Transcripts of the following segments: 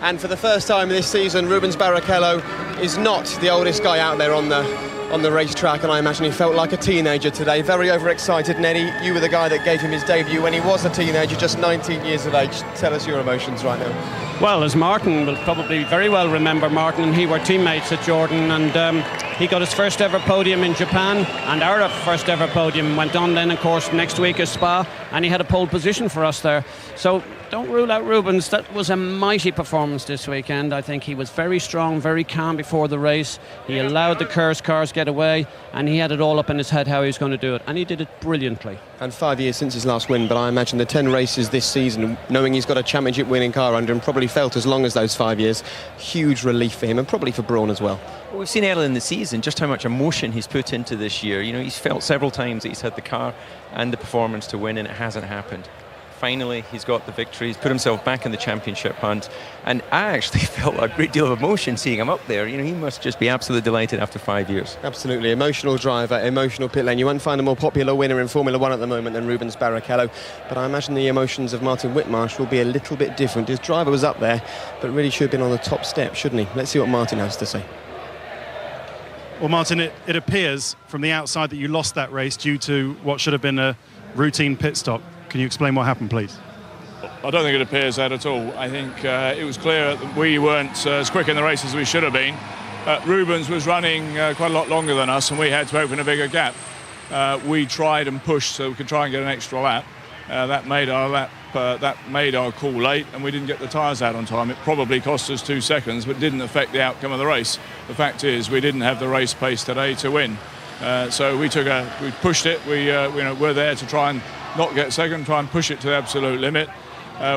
And for the first time this season, Rubens Barrichello is not the oldest guy out there on the racetrack, and I imagine he felt like a teenager today. Very overexcited. Neddy, you were the guy that gave him his debut when he was a teenager, just 19 years of age. Tell us your emotions right now. Well, as Martin will probably very well remember, Martin and he were teammates at Jordan, and he got his first ever podium in Japan, and our first ever podium went on then, of course, next week at Spa, and he had a pole position for us there. So don't rule out Rubens. That was a mighty performance this weekend. I think he was very strong, very calm before the race. He allowed the Curse cars get away, and he had it all up in his head how he was going to do it, and he did it brilliantly. And 5 years since his last win, but I imagine the 10 races this season, knowing he's got a championship winning car under him, probably felt as long as those 5 years. Huge relief for him, and probably for Brawn as well. Well, we've seen early in the season just how much emotion he's put into this year. You know, he's felt several times that he's had the car and the performance to win, and it hasn't happened. Finally, he's got the victory. He's put himself back in the championship hunt, and I actually felt a great deal of emotion seeing him up there. You know, he must just be absolutely delighted after 5 years. Absolutely, emotional driver, emotional pit lane. You won't find a more popular winner in Formula One at the moment than Rubens Barrichello, but I imagine the emotions of Martin Whitmarsh will be a little bit different. His driver was up there, but really should have been on the top step, shouldn't he? Let's see what Martin has to say. Well, Martin, it appears from the outside that you lost that race due to what should have been a routine pit stop. Can you explain what happened, please? I don't think it appears that at all. I think it was clear that we weren't as quick in the race as we should have been. Rubens was running quite a lot longer than us, and we had to open a bigger gap. We tried and pushed so we could try and get an extra lap. That made our call late, and we didn't get the tyres out on time. It probably cost us 2 seconds, but didn't affect the outcome of the race. The fact is, we didn't have the race pace today to win. So we pushed it. We're there to try and not get second, try and push it to the absolute limit.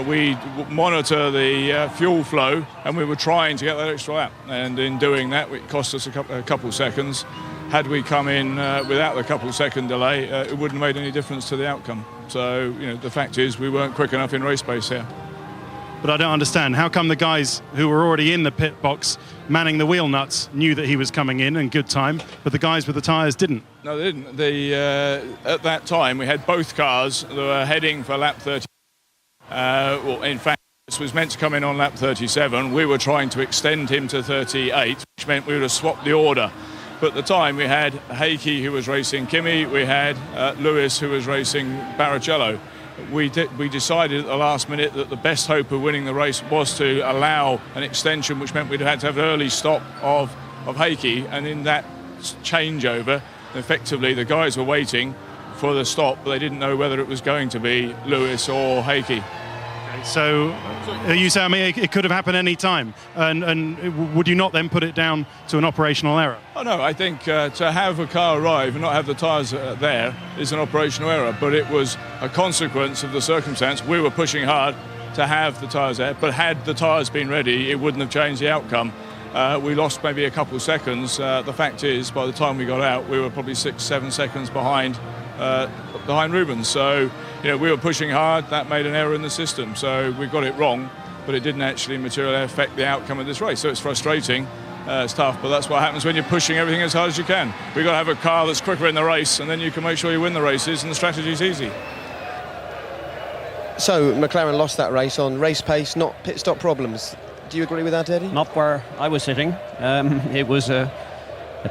We monitor the fuel flow, and we were trying to get that extra lap. And in doing that, it cost us a couple seconds. Had we come in without the couple second delay, it wouldn't have made any difference to the outcome. So, the fact is, we weren't quick enough in race pace here. But I don't understand. How come the guys who were already in the pit box manning the wheel nuts knew that he was coming in good time, but the guys with the tyres didn't? No, they didn't. At that time, we had both cars that were heading for lap 30. Well, in fact, this was meant to come in on lap 37. We were trying to extend him to 38, which meant we would have swapped the order. But at the time, we had Heikki, who was racing Kimi. We had Lewis, who was racing Barrichello. We decided at the last minute that the best hope of winning the race was to allow an extension, which meant we'd had to have an early stop of Heikki. And in that changeover, effectively, the guys were waiting for the stop, but they didn't know whether it was going to be Lewis or Heikki. So you say, it could have happened any time, and would you not then put it down to an operational error? Oh no, I think to have a car arrive and not have the tyres there is an operational error, but it was a consequence of the circumstance. We were pushing hard to have the tyres there, but had the tyres been ready, it wouldn't have changed the outcome. We lost maybe a couple of seconds. The fact is, by the time we got out, we were probably 6-7 seconds behind Rubens. So, we were pushing hard. That made an error in the system. So we got it wrong, but it didn't actually materially affect the outcome of this race. So it's frustrating. It's tough, but that's what happens when you're pushing everything as hard as you can. We've got to have a car that's quicker in the race, and then you can make sure you win the races, and the strategy's easy. So McLaren lost that race on race pace, not pit stop problems. Do you agree with that, Eddie? Not where I was sitting. It was a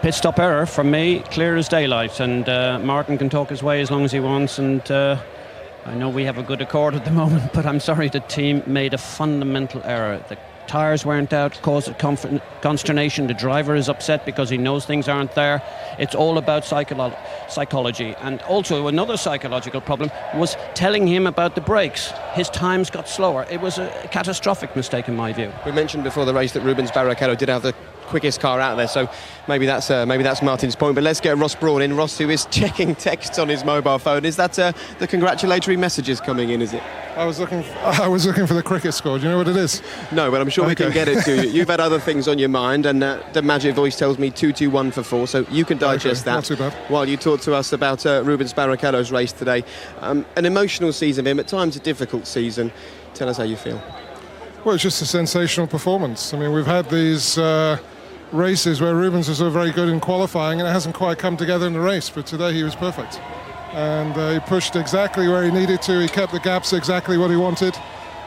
pit stop error from me, clear as daylight, and Martin can talk his way as long as he wants, and I know we have a good accord at the moment, but I'm sorry, the team made a fundamental error. The tyres weren't out, caused consternation. The driver is upset because he knows things aren't there. It's all about psychology. And also another psychological problem was telling him about the brakes. His times got slower. It was a catastrophic mistake in my view. We mentioned before the race that Rubens Barrichello did have the quickest car out there, so maybe that's Martin's point. But let's get Ross Brawn in. Ross, who is checking texts on his mobile phone. Is that the congratulatory messages coming in, is it? I was looking for the cricket score. Do you know what it is? No, but I'm sure we can get it to you. You've had other things on your mind, and the magic voice tells me 2-2-1 for 4, so you can digest that. Not too bad. While you talk to us about Rubens Barrichello's race today. An emotional season for him, at times a difficult season. Tell us how you feel. Well, it's just a sensational performance. I mean, we've had these races where Rubens was very good in qualifying, and it hasn't quite come together in the race, but today he was perfect. And he pushed exactly where he needed to. He kept the gaps exactly what he wanted.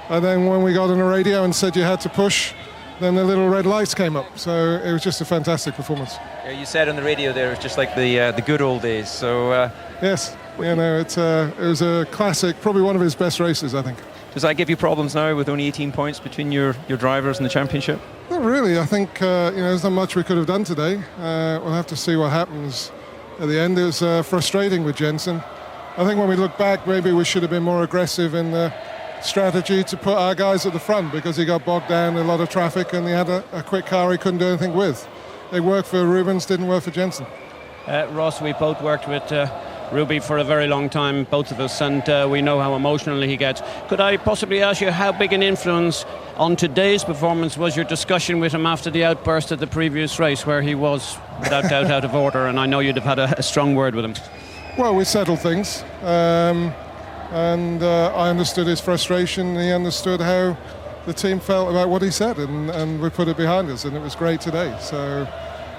And then when we got on the radio and said you had to push, then the little red lights came up. So it was just a fantastic performance. Yeah, you said on the radio there it was just like the good old days. So yes, it was a classic, probably one of his best races, I think. does that give you problems now with only 18 points between your drivers in the championship? Not really. I think there's not much we could have done today. We'll have to see what happens at the end. It was frustrating with Jensen. I think when we look back, maybe we should have been more aggressive in the strategy to put our guys at the front, because he got bogged down in a lot of traffic and he had a quick car he couldn't do anything with. They worked for Rubens, didn't work for Jensen. Ross, we both worked with Ruby for a very long time, both of us, and we know how emotional he gets. Could I possibly ask you how big an influence on today's performance was your discussion with him after the outburst at the previous race, where he was without doubt out of order, and I know you'd have had a strong word with him? Well, we settled things, and I understood his frustration. He understood how the team felt about what he said, and we put it behind us, and it was great today. So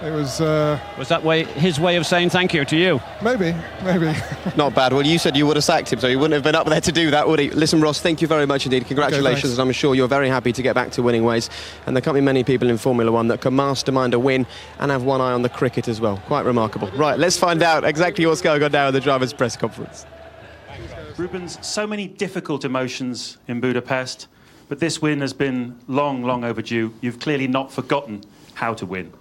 it was... Was that his way of saying thank you to you? Maybe. Not bad. Well, you said you would have sacked him, so he wouldn't have been up there to do that, would he? Listen, Ross, thank you very much indeed. Congratulations, Okay, and I'm sure you're very happy to get back to winning ways. And there can't be many people in Formula One that can mastermind a win and have one eye on the cricket as well. Quite remarkable. Right, let's find out exactly what's going on now in the drivers' press conference. Rubens, so many difficult emotions in Budapest, but this win has been long, long overdue. You've clearly not forgotten how to win.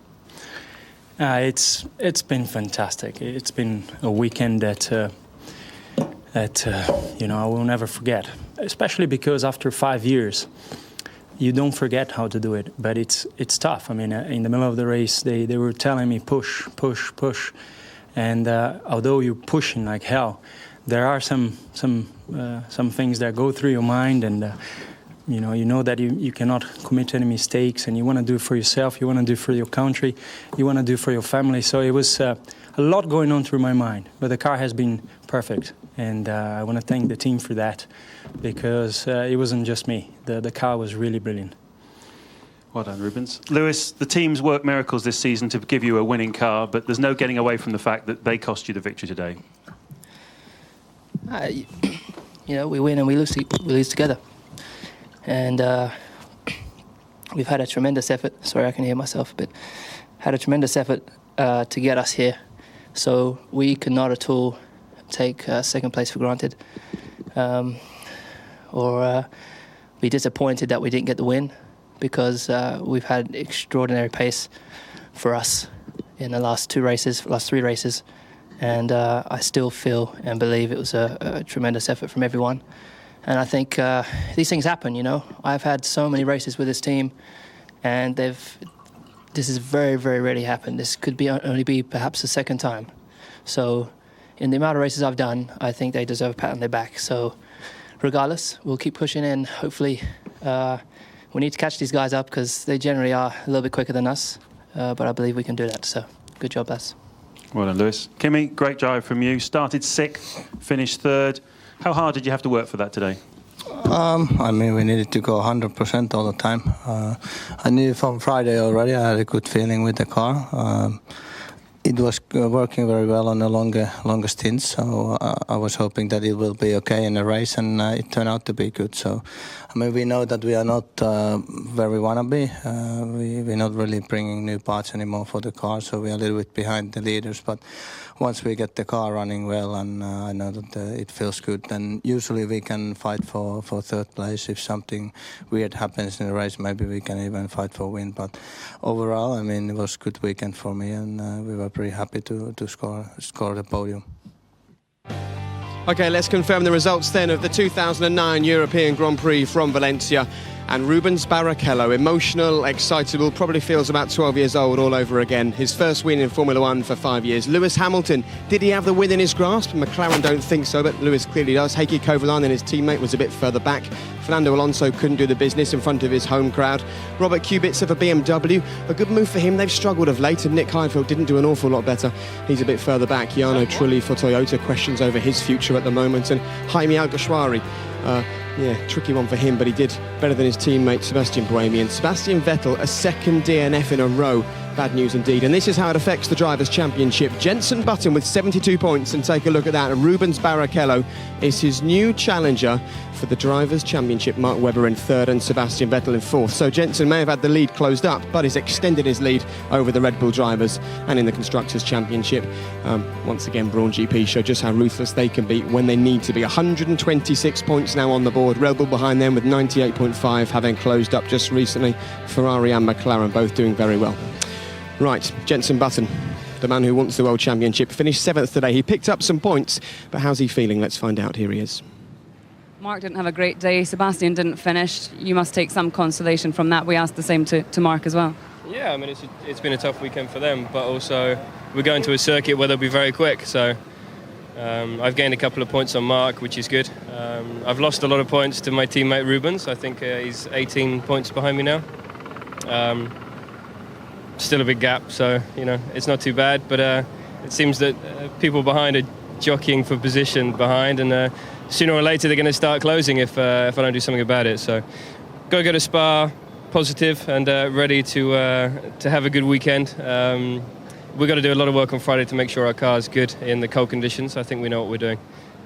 It's been fantastic. It's been a weekend that I will never forget. Especially because after 5 years, you don't forget how to do it. But it's tough. I mean, in the middle of the race, they were telling me push, and although you're pushing like hell, there are some things that go through your mind, and you know that you cannot commit any mistakes, and you want to do it for yourself, you want to do it for your country, you want to do it for your family. So it was a lot going on through my mind, but the car has been perfect, and I want to thank the team for that, because it wasn't just me. The car was really brilliant. Well done, Rubens. Lewis, the team's worked miracles this season to give you a winning car, but there's no getting away from the fact that they cost you the victory today. We win and we lose together. And we've had a tremendous effort. Sorry, I can hear myself, but had a tremendous effort to get us here. So we could not at all take second place for granted, or be disappointed that we didn't get the win, because we've had extraordinary pace for us in the last 3 races. And I still feel and believe it was a tremendous effort from everyone. And I think these things happen, I've had so many races with this team, and this has very, very rarely happened. This could only be perhaps the second time. So in the amount of races I've done, I think they deserve a pat on their back. So regardless, we'll keep pushing, and hopefully we need to catch these guys up, because they generally are a little bit quicker than us. But I believe we can do that. So good job, lads. Well done, Lewis. Kimi, great drive from you. Started 6th, finished 3rd. How hard did you have to work for that today? We needed to go 100% all the time. I knew from Friday already. I had a good feeling with the car. It was working very well on the longer stints, so I was hoping that it will be okay in the race, and it turned out to be good. So, we know that we are not where we want to be. We're not really bringing new parts anymore for the car, so we're a little bit behind the leaders. But once we get the car running well, and I know that it feels good, then usually we can fight for 3rd place. If something weird happens in the race, maybe we can even fight for a win. But overall, it was a good weekend for me, and we were pretty happy to score the podium. OK, let's confirm the results then of the 2009 European Grand Prix from Valencia. And Rubens Barrichello, emotional, excitable, probably feels about 12 years old all over again. His first win in Formula One for 5 years. Lewis Hamilton, did he have the win in his grasp? McLaren don't think so, but Lewis clearly does. Heikki Kovalainen, his teammate, was a bit further back. Fernando Alonso couldn't do the business in front of his home crowd. Robert Kubica for BMW, a good move for him. They've struggled of late, and Nick Heidfeld didn't do an awful lot better. He's a bit further back. Jarno Trulli for Toyota, questions over his future at the moment. And Jaime Alguersuari, tricky one for him, but he did better than his teammate Sebastian Buemi. And Sebastian Vettel, a second DNF in a row. Bad news indeed. And this is how it affects the Drivers' Championship. Jenson Button with 72 points, and take a look at that. Rubens Barrichello is his new challenger for the Drivers' Championship. Mark Webber in third and Sebastian Vettel in fourth. So Jenson may have had the lead closed up, but he's extended his lead over the Red Bull drivers. And in the Constructors' Championship, once again, Brawn GP show just how ruthless they can be when they need to be. 126 points now on the board. Red Bull behind them with 98.5, having closed up just recently. Ferrari and McLaren both doing very well. Right, Jenson Button, the man who wants the World Championship, finished 7th today. He picked up some points, but how's he feeling? Let's find out. Here he is. Mark didn't have a great day. Sebastian didn't finish. You must take some consolation from that. We asked the same to Mark as well. Yeah, I mean, it's been a tough weekend for them, but also we're going to a circuit where they'll be very quick. So I've gained a couple of points on Mark, which is good. I've lost a lot of points to my teammate Rubens. I think he's 18 points behind me now. Still a big gap, so it's not too bad, but it seems that people behind are jockeying for position behind, and sooner or later they're going to start closing if I don't do something about it. So go to Spa positive and ready to have a good weekend. We've got to do a lot of work on Friday to make sure our car's good in the cold conditions. I think we know what we're doing,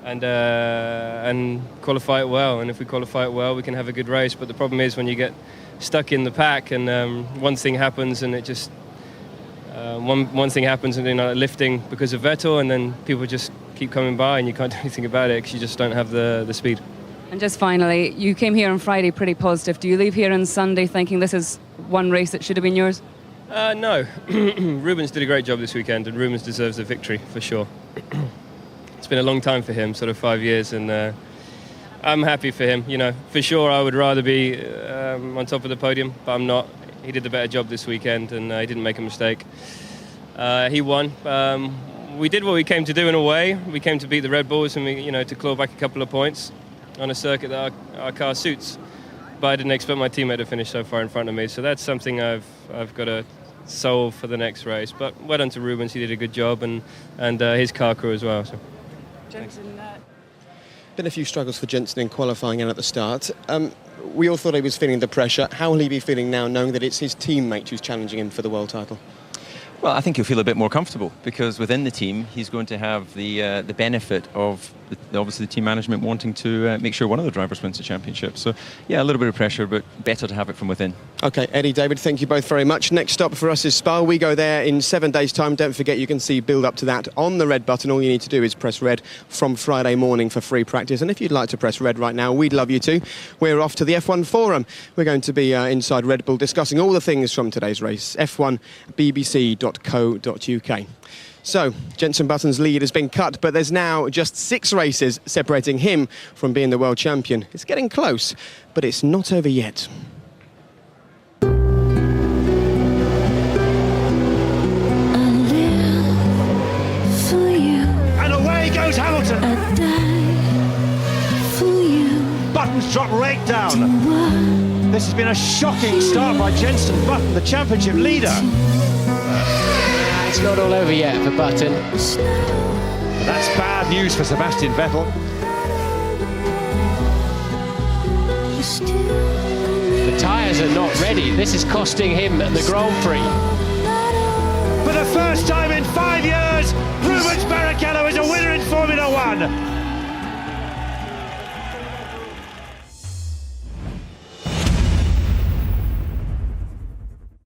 and qualify it well, and if we qualify it well we can have a good race. But the problem is when you get stuck in the pack and one thing happens and it just one thing happens and lifting because of Vettel, and then people just keep coming by and you can't do anything about it because you just don't have the speed. And just finally, you came here on Friday pretty positive. Do you leave here on Sunday thinking this is one race that should have been yours? No. Rubens did a great job this weekend, and Rubens deserves a victory for sure. It's been a long time for him, sort of 5 years, and I'm happy for him. For sure I would rather be on top of the podium, but I'm not. He did a better job this weekend, and he didn't make a mistake. He won. We did what we came to do in a way. We came to beat the Red Bulls and to claw back a couple of points on a circuit that our car suits. But I didn't expect my teammate to finish so far in front of me, so that's something I've got to solve for the next race. But well done to Rubens, he did a good job, and his car crew as well. So. Jenson, Been a few struggles for Jenson in qualifying and at the start. We all thought he was feeling the pressure. How will he be feeling now, knowing that it's his teammate who's challenging him for the world title? Well, I think he'll feel a bit more comfortable because within the team he's going to have the benefit of obviously the team management wanting to make sure one of the drivers wins the championship. So yeah, a little bit of pressure, but better to have it from within. Okay, Eddie, David, thank you both very much. Next stop for us is Spa. We go there in 7 days' time. Don't forget you can see build up to that on the red button. All you need to do is press red from Friday morning for free practice. And if you'd like to press red right now, we'd love you to. We're off to the F1 forum. We're going to be inside Red Bull discussing all the things from today's race. F1bbc.co.uk. So, Jenson Button's lead has been cut, but there's now just 6 races separating him from being the world champion. It's getting close, but it's not over yet. And away goes Hamilton. Button's dropped right down. This has been a shocking start by Jenson Button, the championship leader. It's not all over yet for Button. That's bad news for Sebastian Vettel. The tyres are not ready. This is costing him the Grand Prix. For the first time in 5 years, Rubens Barrichello is a winner in Formula One.